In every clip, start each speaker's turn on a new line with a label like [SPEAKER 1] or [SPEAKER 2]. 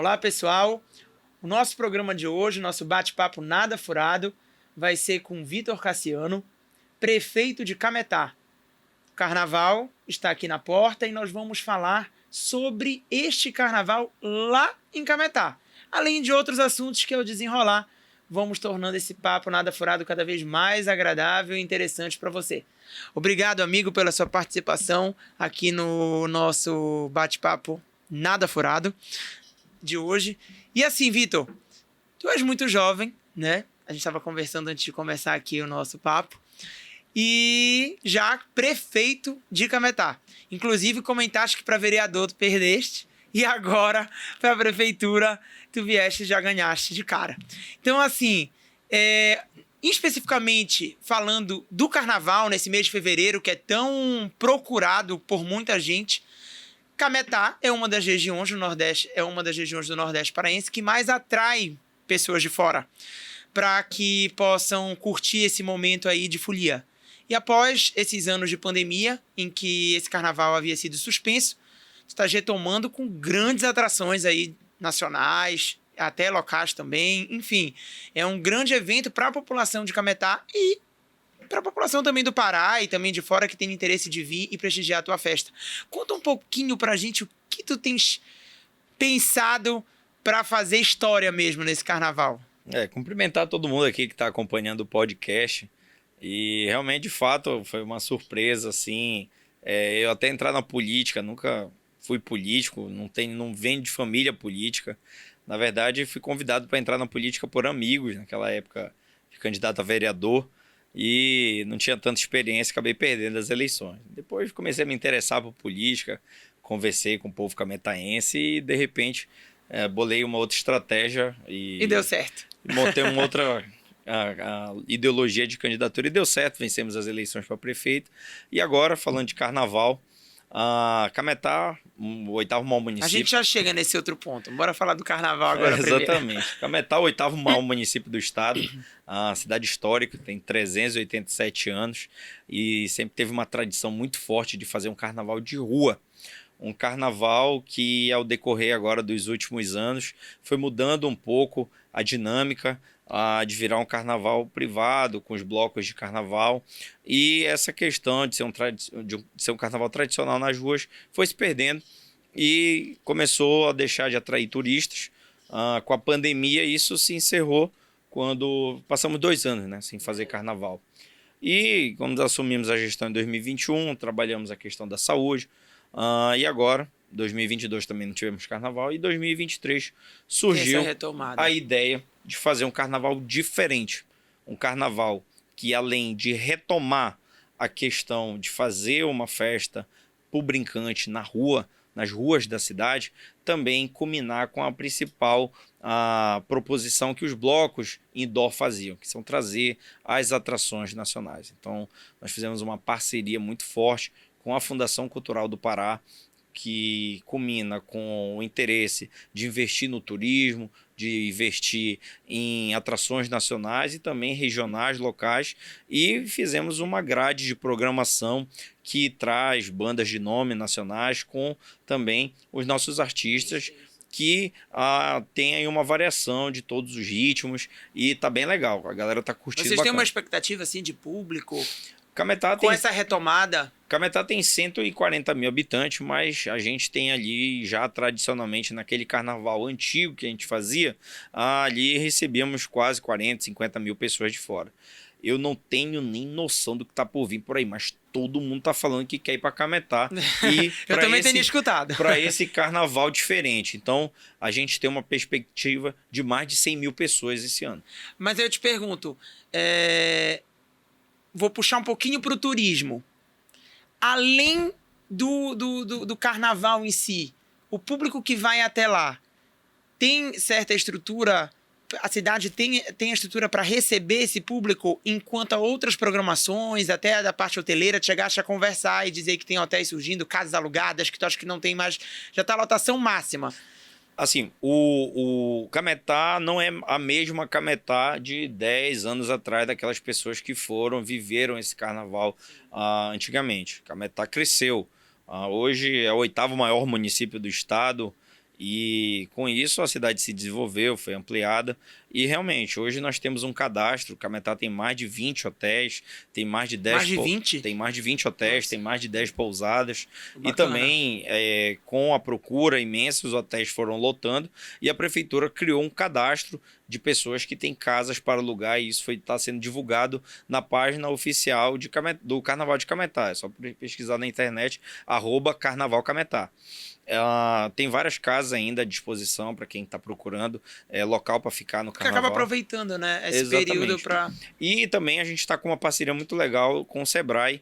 [SPEAKER 1] Olá, pessoal. O nosso programa de hoje, nosso bate-papo nada furado, vai ser com Vitor Cassiano, prefeito de Cametá. O carnaval está aqui na porta e nós vamos falar sobre este carnaval lá em Cametá. Além de outros assuntos que ao desenrolar, vamos tornando esse papo nada furado cada vez mais agradável e interessante para você. Obrigado, amigo, pela sua participação aqui no nosso bate-papo nada furado de hoje. E assim, Vitor, tu és muito jovem, né? A gente estava conversando antes de começar aqui o nosso papo. E já prefeito de Cametá. Inclusive, comentaste que para vereador tu perdeste. E agora, para a prefeitura, tu vieste e já ganhaste de cara. Então, assim, especificamente falando do carnaval nesse mês de fevereiro, que é tão procurado por muita gente, Cametá é uma das regiões do Nordeste, paraense que mais atrai pessoas de fora para que possam curtir esse momento aí de folia. E após esses anos de pandemia, em que esse carnaval havia sido suspenso, está retomando com grandes atrações aí nacionais, até locais também. Enfim, é um grande evento para a população de Cametá e para a população também do Pará e também de fora que tem interesse de vir e prestigiar a tua festa. Conta um pouquinho pra gente o que tu tens pensado para fazer história mesmo nesse carnaval.
[SPEAKER 2] Cumprimentar todo mundo aqui que está acompanhando o podcast. E realmente, de fato, foi uma surpresa, assim. Eu até entrar na política, nunca fui político, não venho de família política. Na verdade, fui convidado para entrar na política por amigos, naquela época de candidato a vereador. E não tinha tanta experiência, acabei perdendo as eleições. Depois comecei a me interessar por política, conversei com o povo cametaense e, de repente, bolei uma outra estratégia. E
[SPEAKER 1] deu certo.
[SPEAKER 2] Montei uma outra a ideologia de candidatura e deu certo, vencemos as eleições para prefeito. E agora, falando de carnaval, Cametá, o oitavo maior município.
[SPEAKER 1] A gente já chega nesse outro ponto. Bora falar do carnaval agora primeiro.
[SPEAKER 2] Exatamente. Cametá, o oitavo maior município do estado, a cidade histórica, tem 387 anos e sempre teve uma tradição muito forte de fazer um carnaval de rua. Um carnaval que, ao decorrer agora dos últimos anos, foi mudando um pouco a dinâmica de virar um carnaval privado, com os blocos de carnaval. E essa questão de ser um carnaval tradicional nas ruas foi se perdendo e começou a deixar de atrair turistas. Com a pandemia, isso se encerrou quando passamos 2 anos, né, sem fazer carnaval. E quando assumimos a gestão em 2021, trabalhamos a questão da saúde. E agora, 2022 também não tivemos carnaval, e 2023 surgiu a ideia de fazer um carnaval diferente. Um carnaval que, além de retomar a questão de fazer uma festa pro brincante na rua, nas ruas da cidade, também culminar com a principal proposição que os blocos indoor faziam, que são trazer as atrações nacionais. Então, nós fizemos uma parceria muito forte com a Fundação Cultural do Pará, que culmina com o interesse de investir no turismo, de investir em atrações nacionais e também regionais, locais, e fizemos uma grade de programação que traz bandas de nome nacionais com também os nossos artistas, que tem aí uma variação de todos os ritmos e tá bem legal, a galera tá curtindo.
[SPEAKER 1] Vocês
[SPEAKER 2] bacana.
[SPEAKER 1] têm uma expectativa assim de público?
[SPEAKER 2] Cametá
[SPEAKER 1] com essa retomada?
[SPEAKER 2] Cametá tem 140 mil habitantes, mas a gente tem ali já tradicionalmente naquele carnaval antigo que a gente fazia, ali recebíamos quase 40, 50 mil pessoas de fora. Eu não tenho nem noção do que tá por vir por aí, mas todo mundo tá falando que quer ir para Cametá. E
[SPEAKER 1] eu também tenho escutado.
[SPEAKER 2] Para esse carnaval diferente. Então, a gente tem uma perspectiva de mais de 100 mil pessoas esse ano.
[SPEAKER 1] Mas eu te pergunto, vou puxar um pouquinho para o turismo. Além do carnaval em si, o público que vai até lá tem certa estrutura? A cidade tem a estrutura para receber esse público, enquanto a outras programações, até da parte hoteleira, chegaste a conversar e dizer que tem hotéis surgindo, casas alugadas, que tu acha que não tem mais, já está a lotação máxima.
[SPEAKER 2] Assim, o Cametá não é a mesma Cametá de 10 anos atrás, daquelas pessoas que viveram esse carnaval antigamente. Cametá cresceu. Hoje é o 8º maior município do estado E com isso a cidade se desenvolveu, foi ampliada e realmente hoje nós temos um cadastro. Cametá tem mais de 20 hotéis, tem mais de 10
[SPEAKER 1] Mais de 20?
[SPEAKER 2] tem mais de 20 hotéis,
[SPEAKER 1] Nossa.
[SPEAKER 2] tem mais de 10 pousadas.
[SPEAKER 1] Bacana.
[SPEAKER 2] E também com a procura imensa, os hotéis foram lotando e a prefeitura criou um cadastro de pessoas que têm casas para alugar e isso está sendo divulgado na página oficial do Carnaval de Cametá. É só pesquisar na internet, @Carnaval Cametá. Tem várias casas ainda à disposição para quem está procurando local para ficar no
[SPEAKER 1] Porque
[SPEAKER 2] carnaval.
[SPEAKER 1] acaba aproveitando, né? Esse
[SPEAKER 2] Exatamente.
[SPEAKER 1] período para...
[SPEAKER 2] E também a gente está com uma parceria muito legal com o Sebrae,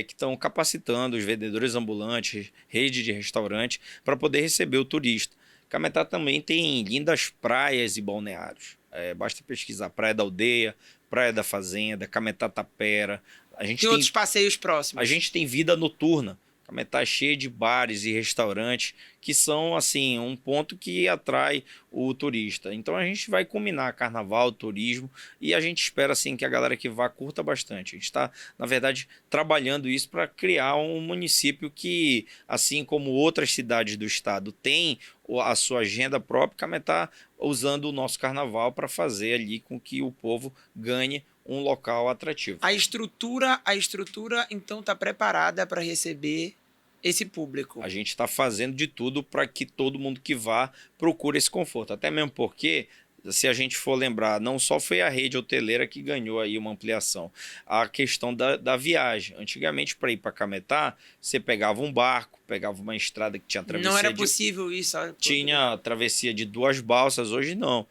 [SPEAKER 2] que estão capacitando os vendedores ambulantes, rede de restaurante, para poder receber o turista. Cametá também tem lindas praias e balneários. Basta pesquisar Praia da Aldeia, Praia da Fazenda, Cametá Tapera.
[SPEAKER 1] Tem outros passeios próximos.
[SPEAKER 2] A gente tem vida noturna. Cametá é cheia de bares e restaurantes que são, assim, um ponto que atrai o turista. Então a gente vai combinar carnaval, turismo e a gente espera, assim, que a galera que vá curta bastante. A gente está, na verdade, trabalhando isso para criar um município que, assim como outras cidades do estado tem a sua agenda própria, Cametá usando o nosso carnaval para fazer ali com que o povo ganhe um local atrativo.
[SPEAKER 1] A estrutura então está preparada para receber esse público.
[SPEAKER 2] A gente está fazendo de tudo para que todo mundo que vá procure esse conforto. Até mesmo porque, se a gente for lembrar, não só foi a rede hoteleira que ganhou aí uma ampliação. A questão da viagem. Antigamente, para ir para Cametá, você pegava um barco, pegava uma estrada que tinha travessia.
[SPEAKER 1] Não era possível isso.
[SPEAKER 2] Tinha travessia de 2 balsas, hoje não.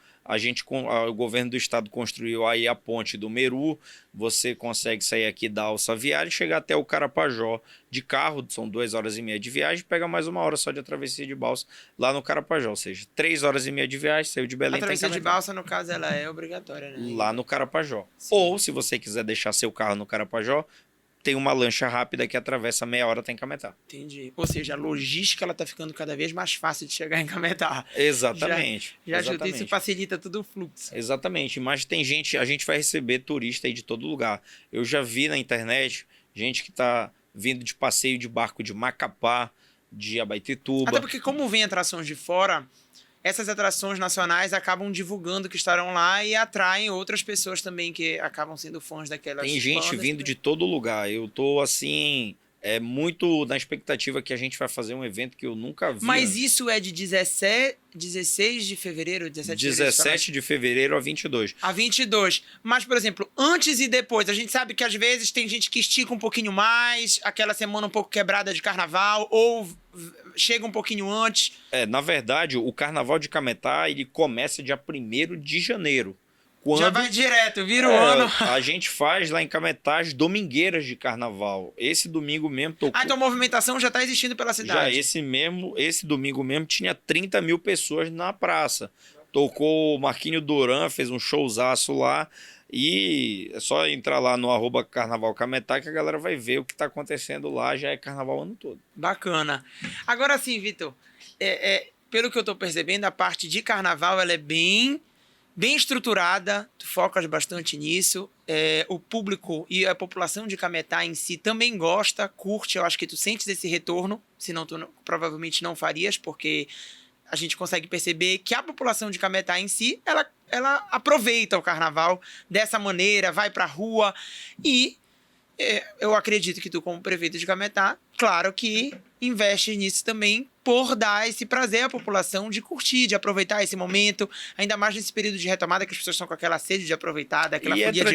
[SPEAKER 2] O governo do estado construiu aí a ponte do Meru, você consegue sair aqui da Alça Viária e chegar até o Carapajó de carro, são 2h30 de viagem, pega mais 1 hora só de travessia de balsa lá no Carapajó, ou seja, 3h30 de viagem, saiu de Belém.
[SPEAKER 1] A travessia de balsa, no caso, ela é obrigatória, né?
[SPEAKER 2] Lá no Carapajó.
[SPEAKER 1] Sim.
[SPEAKER 2] Ou, se você quiser deixar seu carro no Carapajó, tem uma lancha rápida que atravessa meia hora até em Cametá.
[SPEAKER 1] Entendi. Ou seja, a logística ela tá ficando cada vez mais fácil de chegar em Cametá.
[SPEAKER 2] Exatamente.
[SPEAKER 1] Já ajuda, isso facilita todo o fluxo.
[SPEAKER 2] Exatamente. Mas tem gente, a gente vai receber turista aí de todo lugar. Eu já vi na internet gente que tá vindo de passeio de barco de Macapá, de Abaetetuba.
[SPEAKER 1] Até porque como vem atrações de fora, essas atrações nacionais acabam divulgando que estarão lá e atraem outras pessoas também que acabam sendo fãs daquelas
[SPEAKER 2] Tem gente
[SPEAKER 1] bandas
[SPEAKER 2] vindo
[SPEAKER 1] também.
[SPEAKER 2] de todo lugar. Eu tô assim, muito na expectativa que a gente vai fazer um evento que eu nunca vi.
[SPEAKER 1] Mas isso é de 16 de fevereiro,
[SPEAKER 2] 17 de fevereiro a 22.
[SPEAKER 1] A 22. Mas, por exemplo, antes e depois, a gente sabe que às vezes tem gente que estica um pouquinho mais, aquela semana um pouco quebrada de carnaval, ou chega um pouquinho antes.
[SPEAKER 2] Na verdade, o Carnaval de Cametá, ele começa dia 1º de janeiro.
[SPEAKER 1] Já vai direto, vira o ano.
[SPEAKER 2] A gente faz lá em Cametá as domingueiras de carnaval. Esse domingo mesmo tocou.
[SPEAKER 1] Então a movimentação já está existindo pela cidade.
[SPEAKER 2] Já esse domingo mesmo tinha 30 mil pessoas na praça. Tocou o Marquinho Duran, fez um showzaço lá. E é só entrar lá no @Carnaval Cametá que a galera vai ver o que está acontecendo lá. Já é carnaval o ano todo.
[SPEAKER 1] Bacana. Agora sim, Vitor, pelo que eu estou percebendo, a parte de carnaval ela é bem estruturada, tu focas bastante nisso. O público e a população de Cametá em si também gosta, curte. Eu acho que tu sentes esse retorno, senão tu provavelmente não farias, porque a gente consegue perceber que a população de Cametá em si, ela aproveita o carnaval dessa maneira, vai pra rua e eu acredito que tu, como prefeito de Cametá, claro que investe nisso também por dar esse prazer à população de curtir, de aproveitar esse momento, ainda mais nesse período de retomada que as pessoas estão com aquela sede de aproveitar, daquela folia de rua.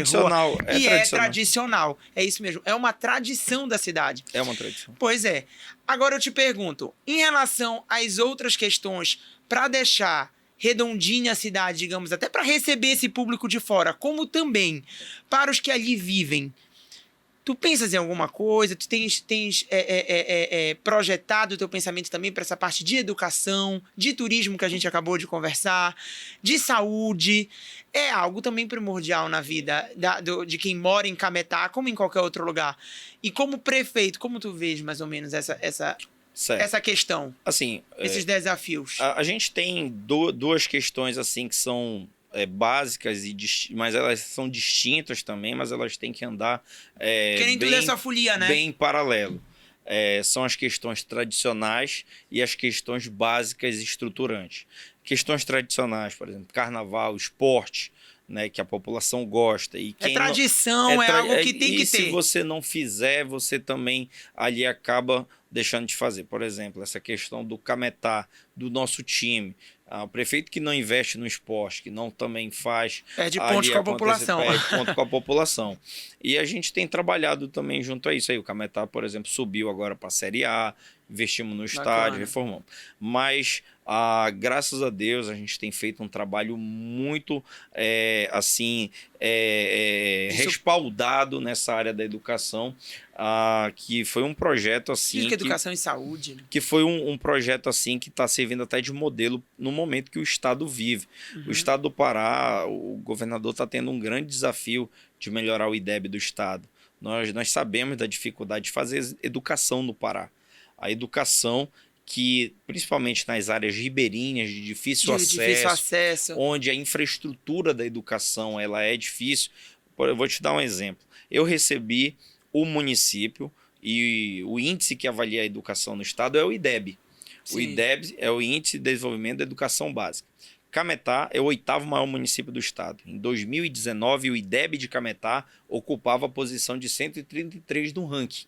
[SPEAKER 1] É tradicional. É isso mesmo. É uma tradição da cidade.
[SPEAKER 2] É uma tradição.
[SPEAKER 1] Pois é. Agora eu te pergunto, em relação às outras questões, para deixar redondinha a cidade, digamos, até para receber esse público de fora, como também para os que ali vivem, tu pensas em alguma coisa? Tu tens projetado o teu pensamento também para essa parte de educação, de turismo que a gente acabou de conversar, de saúde? É algo também primordial na vida de quem mora em Cametá, como em qualquer outro lugar. E como prefeito, como tu vês mais ou menos essa questão?
[SPEAKER 2] Assim,
[SPEAKER 1] esses desafios?
[SPEAKER 2] A gente tem duas questões assim que são básicas, mas elas são distintas também, mas elas têm que andar
[SPEAKER 1] que nem tudo é só folia, né?
[SPEAKER 2] bem em paralelo. são as questões tradicionais e as questões básicas e estruturantes. Questões tradicionais, por exemplo, carnaval, esporte, né, que a população gosta. E
[SPEAKER 1] É
[SPEAKER 2] quem
[SPEAKER 1] tradição, é algo que tem que
[SPEAKER 2] e se
[SPEAKER 1] ter.
[SPEAKER 2] você não fizer, você também ali acaba deixando de fazer. Por exemplo, essa questão do cametá, do nosso time. O prefeito que não investe no esporte, que não também faz...
[SPEAKER 1] Perde pontos com a população.
[SPEAKER 2] Perde ponto com a população. E a gente tem trabalhado também junto a isso. Aí o cametá, por exemplo, subiu agora para a Série A, investimos no estádio, reformamos. Mas, graças a Deus, a gente tem feito um trabalho muito, respaldado nessa área da educação, que foi um projeto assim...
[SPEAKER 1] Física, educação e saúde.
[SPEAKER 2] Que foi um projeto assim que está servindo até de modelo no momento que o Estado vive. O Estado do Pará, o governador está tendo um grande desafio de melhorar o IDEB do Estado. Nós sabemos da dificuldade de fazer educação no Pará. A educação que, principalmente nas áreas ribeirinhas, de difícil acesso, onde a infraestrutura da educação ela é difícil. Eu vou te dar um exemplo. Eu recebi o município e o índice que avalia a educação no estado é o IDEB. Sim. O IDEB é o Índice de Desenvolvimento da Educação Básica. Cametá é o 8º maior município do estado. Em 2019, o IDEB de Cametá ocupava a posição de 133 no ranking.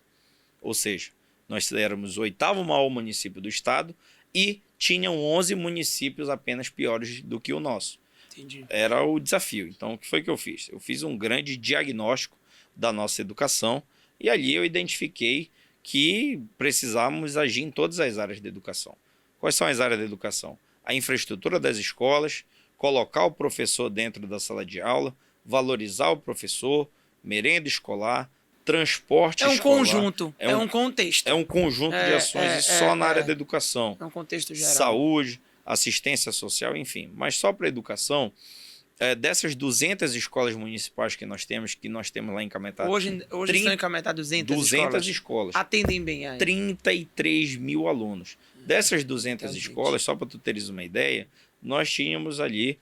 [SPEAKER 2] Ou seja, nós éramos o 8º maior município do estado e tinham 11 municípios apenas piores do que o nosso.
[SPEAKER 1] Entendi.
[SPEAKER 2] Era o desafio. Então, o que foi que eu fiz? Eu fiz um grande diagnóstico da nossa educação e ali eu identifiquei que precisávamos agir em todas as áreas da educação. Quais são as áreas da educação? A infraestrutura das escolas, colocar o professor dentro da sala de aula, valorizar o professor, merenda escolar, transporte escolar.
[SPEAKER 1] Conjunto, um contexto.
[SPEAKER 2] É um conjunto de ações na área da educação.
[SPEAKER 1] É um contexto geral.
[SPEAKER 2] Saúde, assistência social, enfim. Mas só para a educação, dessas 200 escolas municipais que nós temos lá em Cametá...
[SPEAKER 1] Hoje estão em Cametá 200
[SPEAKER 2] escolas.
[SPEAKER 1] Atendem bem aí.
[SPEAKER 2] 33 mil alunos. Dessas 200 escolas, só para tu teres uma ideia, nós tínhamos ali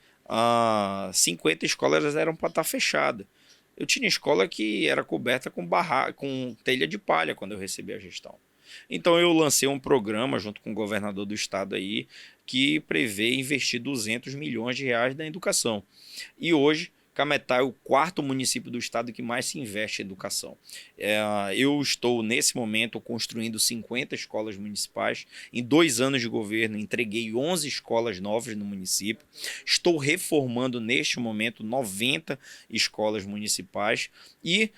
[SPEAKER 2] 50 escolas eram para estar fechadas. Eu tinha escola que era coberta com telha de palha quando eu recebi a gestão. Então eu lancei um programa junto com o governador do estado aí que prevê investir 200 milhões de reais na educação. E hoje Cametá é o 4º município do estado que mais se investe em educação. Eu estou, nesse momento, construindo 50 escolas municipais. Em 2 anos de governo, entreguei 11 escolas novas no município. Estou reformando, neste momento, 90 escolas municipais. E,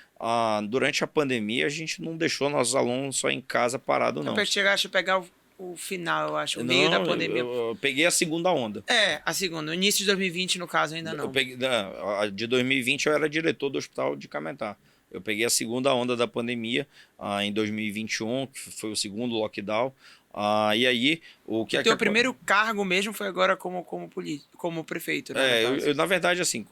[SPEAKER 2] durante a pandemia, a gente não deixou nossos alunos só em casa parados, não.
[SPEAKER 1] Então, chegaste a pegar o final, eu acho, o meio da pandemia.
[SPEAKER 2] Eu peguei a segunda onda.
[SPEAKER 1] A segunda. O início de 2020, no caso, ainda não.
[SPEAKER 2] A de 2020 eu era diretor do Hospital de Cametá. Eu peguei a segunda onda da pandemia em 2021, que foi o segundo lockdown. E aí, o teu
[SPEAKER 1] primeiro cargo mesmo foi agora como prefeito, né?
[SPEAKER 2] Na verdade, assim,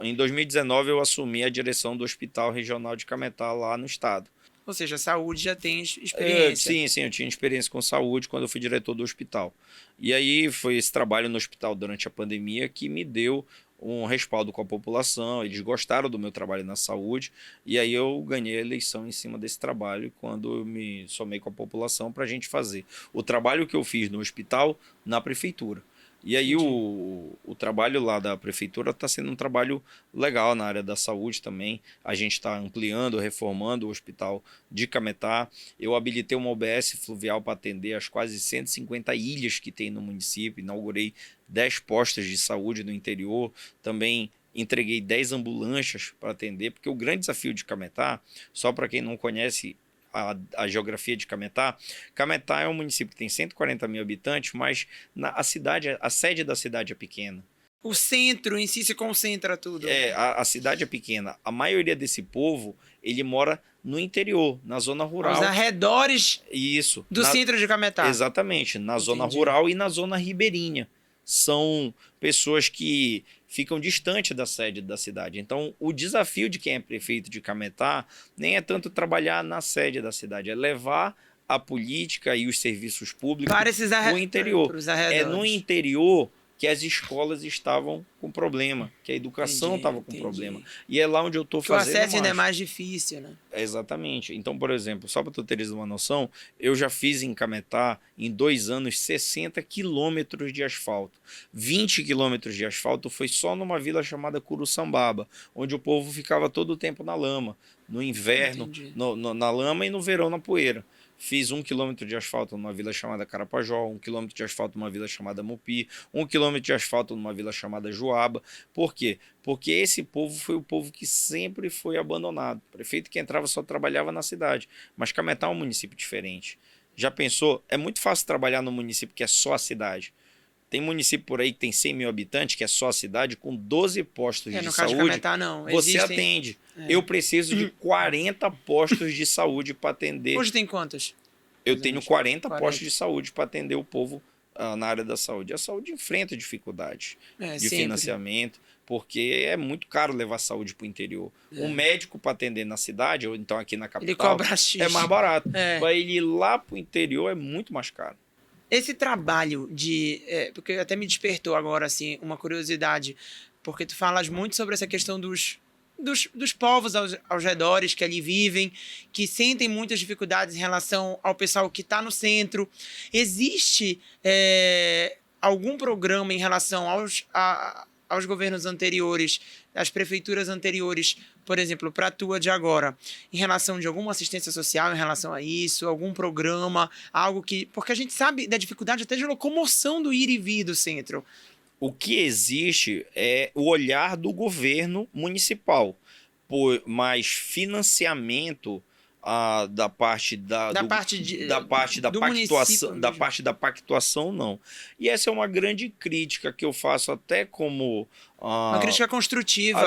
[SPEAKER 2] em 2019 eu assumi a direção do Hospital Regional de Cametá lá no estado.
[SPEAKER 1] Ou seja, a saúde já tem experiência.
[SPEAKER 2] Sim, eu tinha experiência com saúde quando eu fui diretor do hospital. E aí foi esse trabalho no hospital durante a pandemia que me deu um respaldo com a população. Eles gostaram do meu trabalho na saúde e aí eu ganhei a eleição em cima desse trabalho quando eu me somei com a população para a gente fazer o trabalho que eu fiz no hospital na prefeitura. E aí o trabalho lá da prefeitura está sendo um trabalho legal na área da saúde também. A gente está ampliando, reformando o hospital de Cametá. Eu habilitei uma OBS fluvial para atender as quase 150 ilhas que tem no município. Inaugurei 10 postos de saúde no interior. Também entreguei 10 ambulâncias para atender, porque o grande desafio de Cametá, só para quem não conhece a geografia de Cametá. Cametá é um município que tem 140 mil habitantes, mas a sede da cidade é pequena.
[SPEAKER 1] O centro em si se concentra tudo.
[SPEAKER 2] A cidade é pequena. A maioria desse povo, ele mora no interior, na zona rural.
[SPEAKER 1] Os arredores do centro de Cametá.
[SPEAKER 2] Exatamente, na zona rural e na zona ribeirinha. São pessoas que ficam distantes da sede da cidade. Então, o desafio de quem é prefeito de Cametá nem é tanto trabalhar na sede da cidade, é levar a política e os serviços públicos
[SPEAKER 1] para o interior.
[SPEAKER 2] É no interior que as escolas estavam com problema, que a educação estava com
[SPEAKER 1] entendi.
[SPEAKER 2] problema. E é lá onde eu estou
[SPEAKER 1] Que o
[SPEAKER 2] fazendo
[SPEAKER 1] acesso ainda é
[SPEAKER 2] marcha.
[SPEAKER 1] mais difícil, né?
[SPEAKER 2] Exatamente. Então, por exemplo, só para tu teres uma noção, eu já fiz em Cametá, em 2 anos, 60 quilômetros de asfalto. 20 quilômetros de asfalto foi só numa vila chamada Curuçambaba, onde o povo ficava todo o tempo na lama. No inverno,
[SPEAKER 1] Entendi.
[SPEAKER 2] na lama, e no verão na poeira. Fiz 1 quilômetro de asfalto numa vila chamada Carapajó, 1 quilômetro de asfalto numa vila chamada Mupi, 1 quilômetro de asfalto numa vila chamada Joaba. Por quê? Porque esse povo foi o povo que sempre foi abandonado. O prefeito que entrava só trabalhava na cidade. Mas Cametá é um município diferente. Já pensou? É muito fácil trabalhar num município que é só a cidade. Tem município por aí que tem 100 mil habitantes, que é só a cidade, com 12 postos de
[SPEAKER 1] No caso
[SPEAKER 2] saúde.
[SPEAKER 1] de Cametá, não.
[SPEAKER 2] Você atende. Eu preciso de 40 postos de saúde para atender.
[SPEAKER 1] Hoje tem quantos?
[SPEAKER 2] Eu tenho 40
[SPEAKER 1] 40
[SPEAKER 2] postos de saúde para atender o povo na área da saúde. A saúde enfrenta dificuldades de
[SPEAKER 1] sempre.
[SPEAKER 2] financiamento, porque é muito caro levar saúde para o interior. Um médico para atender na cidade, ou então aqui na capital,
[SPEAKER 1] Ele cobra X.
[SPEAKER 2] é mais barato. Para ele ir lá para o interior é muito mais caro.
[SPEAKER 1] Esse trabalho de... porque até me despertou agora, assim, uma curiosidade, porque tu falas muito sobre essa questão dos povos aos redores que ali vivem, que sentem muitas dificuldades em relação ao pessoal que está no centro. Existe algum programa em relação aos governos anteriores, às prefeituras anteriores, por exemplo, para a tua de agora, em relação de alguma assistência social em relação a isso, algum programa, algo que... Porque a gente sabe da dificuldade até de locomoção do ir e vir do centro.
[SPEAKER 2] O que existe é o olhar do governo municipal, por mais financiamento da parte da pactuação, não. E essa é uma grande crítica que eu faço até como...
[SPEAKER 1] uma crítica construtiva.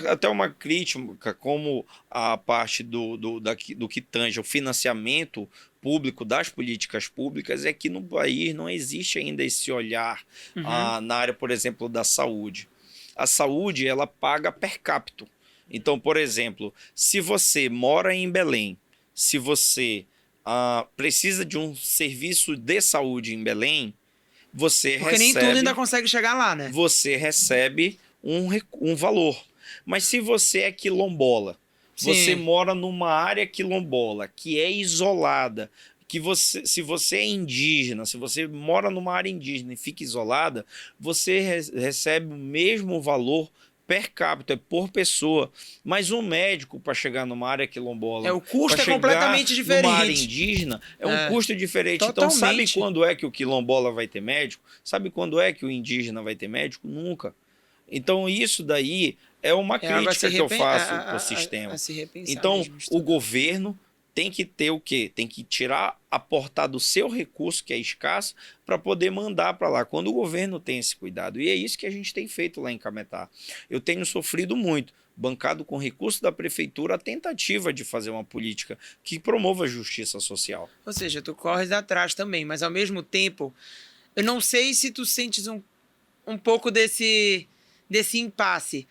[SPEAKER 2] Até uma crítica como a parte do que tange o financiamento público, das políticas públicas, é que no país não existe ainda esse olhar na área, por exemplo, da saúde. A saúde, ela paga per capita. Então, por exemplo, se você mora em Belém, se você precisa de um serviço de saúde em Belém, você
[SPEAKER 1] Porque nem tudo ainda consegue chegar lá, né?
[SPEAKER 2] Você recebe um valor. Mas se você é quilombola, você mora numa área quilombola, que é isolada, se você é indígena, se você mora numa área indígena e fica isolada, você recebe o mesmo valor per capita, por pessoa. Mas um médico, para chegar numa área quilombola...
[SPEAKER 1] o custo é completamente diferente.
[SPEAKER 2] Numa área indígena, é um custo diferente.
[SPEAKER 1] Totalmente.
[SPEAKER 2] Então, sabe quando é que o quilombola vai ter médico? Sabe quando é que o indígena vai ter médico? Nunca. Então, isso daí é uma crítica que eu faço para o sistema. Então, o governo tem que ter o quê? Tem que aportar do seu recurso, que é escasso, para poder mandar para lá, quando o governo tem esse cuidado. E é isso que a gente tem feito lá em Cametá. Eu tenho sofrido muito, bancado com recurso da prefeitura, a tentativa de fazer uma política que promova a justiça social.
[SPEAKER 1] Ou seja, tu corres atrás também, mas ao mesmo tempo, eu não sei se tu sentes um pouco desse impasse,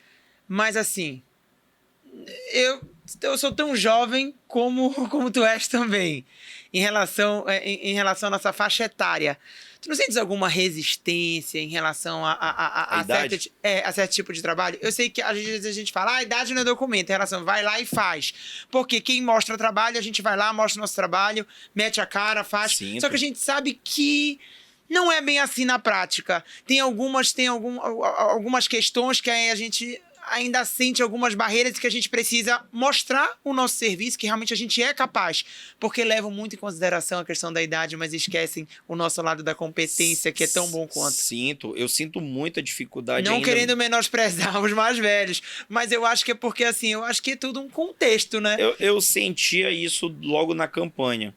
[SPEAKER 1] mas assim, eu sou tão jovem como tu és também, em relação à nossa faixa etária. Tu não sentes alguma resistência em relação a certo tipo de trabalho? Eu sei que às vezes a gente fala, a idade não é documento, em relação, vai lá e faz. Porque quem mostra trabalho, a gente vai lá, mostra o nosso trabalho, mete a cara, faz.
[SPEAKER 2] Sinto.
[SPEAKER 1] Só que a gente sabe que não é bem assim na prática. Tem algumas questões que a gente ainda sente algumas barreiras que a gente precisa mostrar o nosso serviço, que realmente a gente é capaz, porque levam muito em consideração a questão da idade, mas esquecem o nosso lado da competência, que é tão bom quanto.
[SPEAKER 2] Eu sinto muita dificuldade
[SPEAKER 1] não
[SPEAKER 2] ainda...
[SPEAKER 1] querendo menosprezar os mais velhos, mas eu acho que é porque, assim, eu acho que é tudo um contexto, né?
[SPEAKER 2] Eu sentia isso logo na campanha.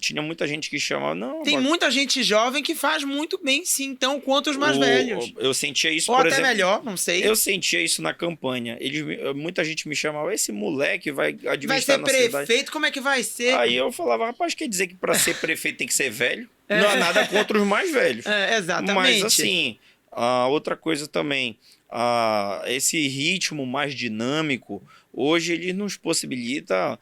[SPEAKER 2] Tinha muita gente que chamava...
[SPEAKER 1] Tem muita gente jovem que faz muito bem, sim, então, quanto os mais velhos.
[SPEAKER 2] Eu sentia isso,
[SPEAKER 1] ou
[SPEAKER 2] por
[SPEAKER 1] até
[SPEAKER 2] exemplo...
[SPEAKER 1] melhor, não sei.
[SPEAKER 2] Eu sentia isso na campanha. Muita gente me chamava, esse moleque vai administrar na cidade.
[SPEAKER 1] Vai ser prefeito, como é que vai ser?
[SPEAKER 2] Aí eu falava, rapaz, quer dizer que para ser prefeito tem que ser velho? Não há nada contra os mais velhos.
[SPEAKER 1] Exatamente.
[SPEAKER 2] Mas assim, outra coisa também, esse ritmo mais dinâmico, hoje ele nos possibilita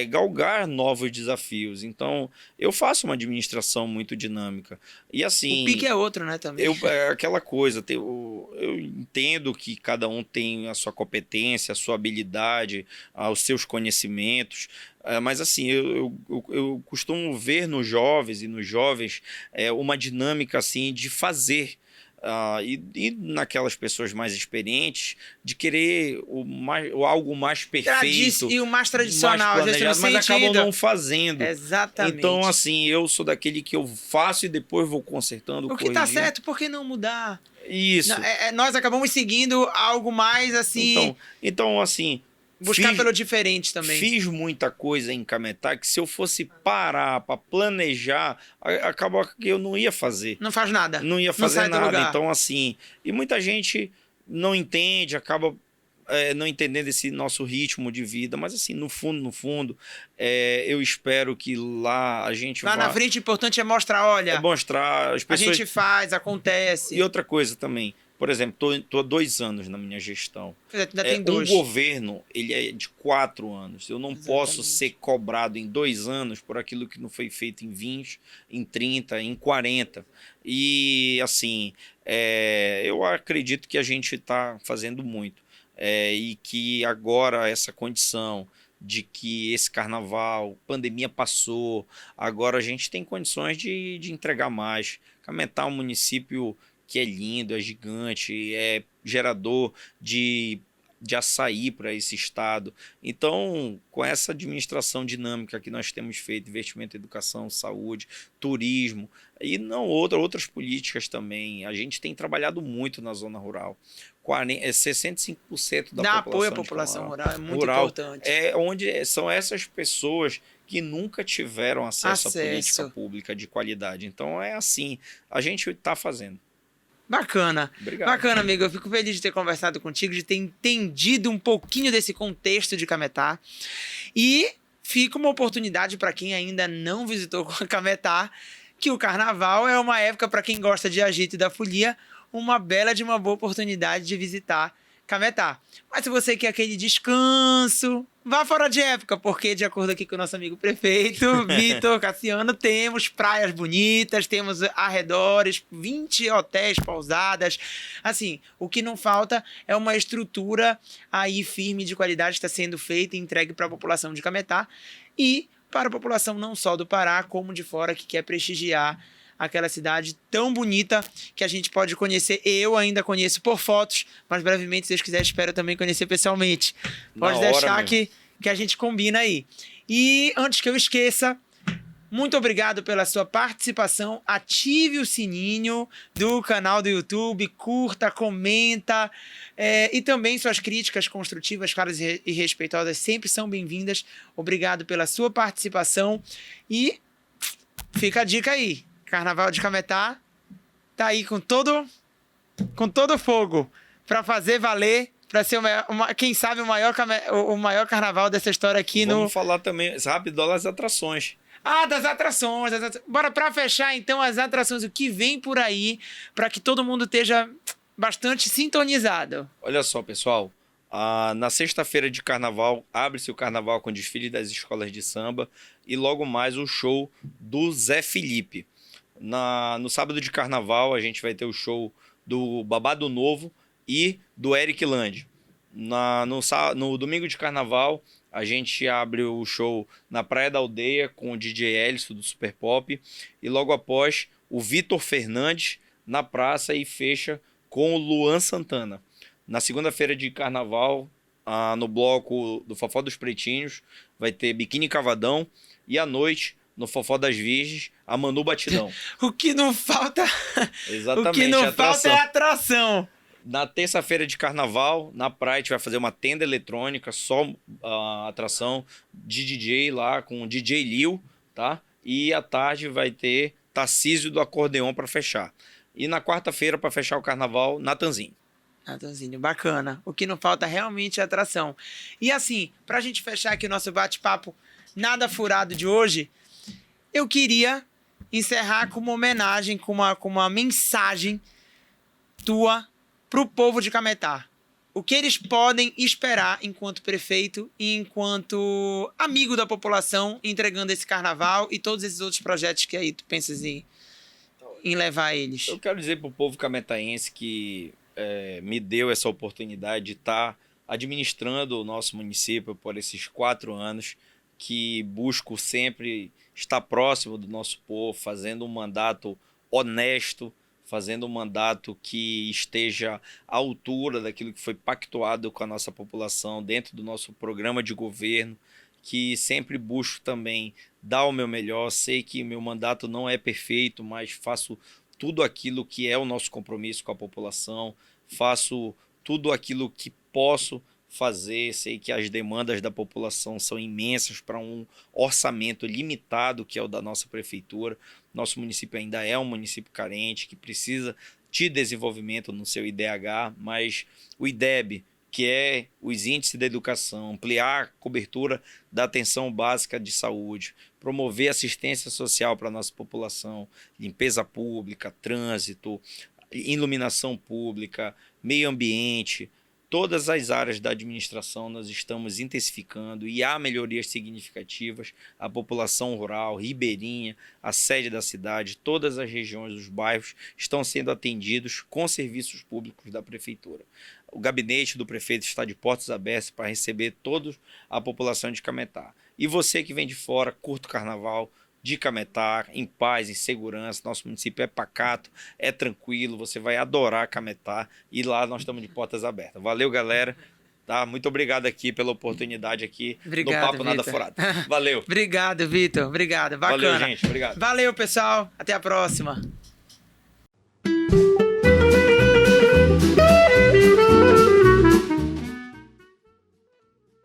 [SPEAKER 2] galgar novos desafios. Então, eu faço uma administração muito dinâmica. E assim...
[SPEAKER 1] O pique é outro, né, também.
[SPEAKER 2] É aquela coisa, eu entendo que cada um tem a sua competência, a sua habilidade, os seus conhecimentos, mas assim, eu costumo ver nos jovens e nos jovens uma dinâmica assim de fazer. E naquelas pessoas mais experientes de querer algo mais perfeito
[SPEAKER 1] E o mais tradicional,
[SPEAKER 2] mais planejado, mas acabam não fazendo.
[SPEAKER 1] Exatamente.
[SPEAKER 2] Então, assim, eu sou daquele que eu faço e depois vou consertando,
[SPEAKER 1] o que tá certo, por que não mudar?
[SPEAKER 2] Isso.
[SPEAKER 1] Nós acabamos seguindo algo mais assim...
[SPEAKER 2] Então assim...
[SPEAKER 1] Buscar pelo diferente também.
[SPEAKER 2] Fiz muita coisa em Cametá que se eu fosse parar para planejar, acabou que eu não ia fazer.
[SPEAKER 1] Não faz nada.
[SPEAKER 2] Não ia fazer nada. Então, assim... E muita gente não entende, acaba não entendendo esse nosso ritmo de vida. Mas, assim, no fundo, eu espero que lá a gente
[SPEAKER 1] lá na frente, o importante é mostrar, olha...
[SPEAKER 2] É mostrar... As pessoas...
[SPEAKER 1] A gente faz, acontece.
[SPEAKER 2] E outra coisa também... Por exemplo, tô há 2 anos na minha gestão.
[SPEAKER 1] Ainda tem 2.
[SPEAKER 2] Um governo, ele é de 4 anos. Eu não posso ser cobrado em 2 anos por aquilo que não foi feito em 20, em 30, em 40. E, assim, eu acredito que a gente está fazendo muito. E que agora essa condição de que esse carnaval, pandemia passou, agora a gente tem condições de entregar mais. Cametá é um município... que é lindo, é gigante, é gerador de açaí para esse estado. Então, com essa administração dinâmica que nós temos feito, investimento em educação, saúde, turismo, e não outras políticas também, a gente tem trabalhado muito na zona rural. 65% da
[SPEAKER 1] Dá
[SPEAKER 2] população
[SPEAKER 1] apoio à população rural, é muito importante.
[SPEAKER 2] Onde são essas pessoas que nunca tiveram acesso à política pública de qualidade. Então, é assim, a gente está fazendo.
[SPEAKER 1] Bacana.
[SPEAKER 2] Obrigado.
[SPEAKER 1] Bacana, amigo. Eu fico feliz de ter conversado contigo, de ter entendido um pouquinho desse contexto de Cametá. E fica uma oportunidade para quem ainda não visitou Cametá, que o carnaval é uma época para quem gosta de agito e da folia, uma boa oportunidade de visitar Cametá. Mas se você quer aquele descanso, vá fora de época, porque de acordo aqui com o nosso amigo prefeito, Vitor Cassiano, temos praias bonitas, temos arredores, 20 hotéis, pousadas. Assim, o que não falta é uma estrutura aí firme de qualidade que está sendo feita e entregue para a população de Cametá e para a população não só do Pará, como de fora, que quer prestigiar aquela cidade tão bonita que a gente pode conhecer. Eu ainda conheço por fotos, mas brevemente, se Deus quiser, espero também conhecer pessoalmente. Pode deixar que a gente combina aí. E antes que eu esqueça, muito obrigado pela sua participação. Ative o sininho do canal do YouTube, curta, comenta, e também suas críticas construtivas, claras e respeitosas sempre são bem-vindas. Obrigado pela sua participação e fica a dica aí. Carnaval de Cametá tá aí com todo fogo para fazer valer, para ser quem sabe o maior carnaval dessa história aqui.
[SPEAKER 2] Vamos falar também rápido das atrações.
[SPEAKER 1] Das atrações. Bora para fechar então as atrações, o que vem por aí, para que todo mundo esteja bastante sintonizado.
[SPEAKER 2] Olha só, pessoal, na sexta-feira de carnaval abre-se o carnaval com desfile das escolas de samba e logo mais o show do Zé Felipe. No sábado de carnaval a gente vai ter o show do Babado Novo e do Eric Land. No domingo de carnaval a gente abre o show na Praia da Aldeia com o DJ Elcio do Super Pop e logo após o Vitor Fernandes na praça e fecha com o Luan Santana. Na segunda-feira de carnaval, no bloco do Fofó dos Pretinhos, vai ter Biquíni Cavadão e à noite, no Fofó das Virgens, a Manu Batidão.
[SPEAKER 1] O que não falta...
[SPEAKER 2] Exatamente,
[SPEAKER 1] o que não falta é atração.
[SPEAKER 2] Na terça-feira de carnaval, na praia, a gente vai fazer uma tenda eletrônica, só atração de DJ lá, com o DJ Lil, tá? E à tarde vai ter Tarcísio do Acordeon para fechar. E na quarta-feira, para fechar o carnaval, Natanzinho.
[SPEAKER 1] Natanzinho, bacana. O que não falta realmente é atração. E assim, pra gente fechar aqui o nosso bate-papo nada furado de hoje, eu queria encerrar com uma homenagem, com uma mensagem tua pro povo de Cametá. o que eles podem esperar enquanto prefeito e enquanto amigo da população, entregando esse carnaval e todos esses outros projetos que aí tu pensas em levar eles?
[SPEAKER 2] Eu quero dizer para o povo cametaense que me deu essa oportunidade de estar administrando o nosso município por esses 4 anos, que busco sempre estar próximo do nosso povo, fazendo um mandato honesto, fazendo um mandato que esteja à altura daquilo que foi pactuado com a nossa população dentro do nosso programa de governo, que sempre busco também dar o meu melhor. Sei que meu mandato não é perfeito, mas faço tudo aquilo que é o nosso compromisso com a população, faço tudo aquilo que posso fazer. Sei que as demandas da população são imensas para um orçamento limitado, que é o da nossa prefeitura. Nosso município ainda é um município carente, que precisa de desenvolvimento no seu IDH, mas o IDEB, que é os índices da educação, ampliar a cobertura da atenção básica de saúde, promover assistência social para a nossa população, limpeza pública, trânsito, iluminação pública, meio ambiente, todas as áreas da administração nós estamos intensificando e há melhorias significativas. A população rural, ribeirinha, a sede da cidade, todas as regiões, os bairros estão sendo atendidos com serviços públicos da prefeitura. O gabinete do prefeito está de portas abertas para receber toda a população de Cametá. E você que vem de fora, curta o carnaval de Cametá, em paz, em segurança. Nosso município é pacato, é tranquilo, você vai adorar Cametá e lá nós estamos de portas abertas. Valeu, galera. Tá? Muito obrigado aqui pela oportunidade aqui
[SPEAKER 1] Obrigado,
[SPEAKER 2] no Papo
[SPEAKER 1] Vitor.
[SPEAKER 2] Nada Furado. Valeu.
[SPEAKER 1] Obrigado, Vitor. Obrigado. Bacana.
[SPEAKER 2] Valeu, gente. Obrigado.
[SPEAKER 1] Valeu, pessoal. Até a próxima.